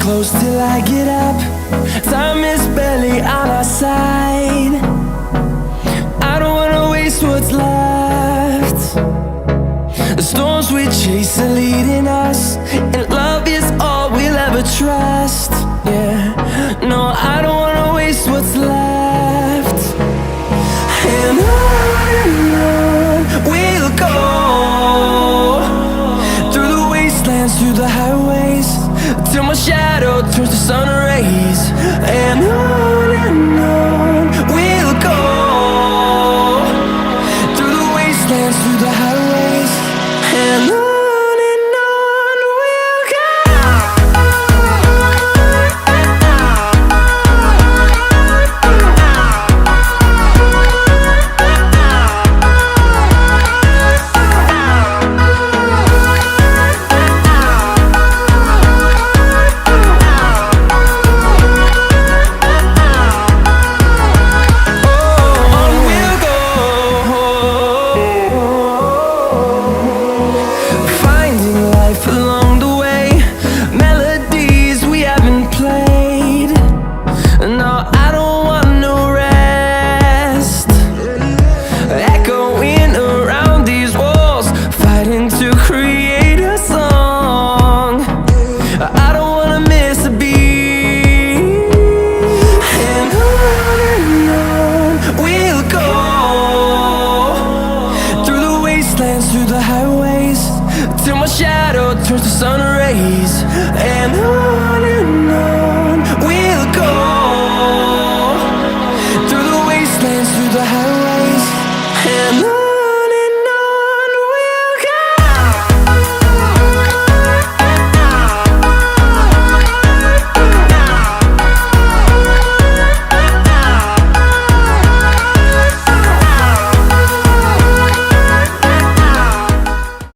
close till I get up. Time is barely on our side. I don't wanna waste what's left. The storms we chase are leading us, and love is all we'll ever trust. Yeah, no, I don't wanna waste what's left. And on we'll go, through the wastelands, through the highways, till my shadow turns to sun rays. And on we'll go, through the wastelands, through the highways, and on we'll go. Along the way, melodies we haven't played. No, I don't want no rest. Echoing around these walls, fighting to create a song. I don't wanna miss a beat. And on we'll go, through the wastelands, through the highways, till my shadow turns to sun rays. And on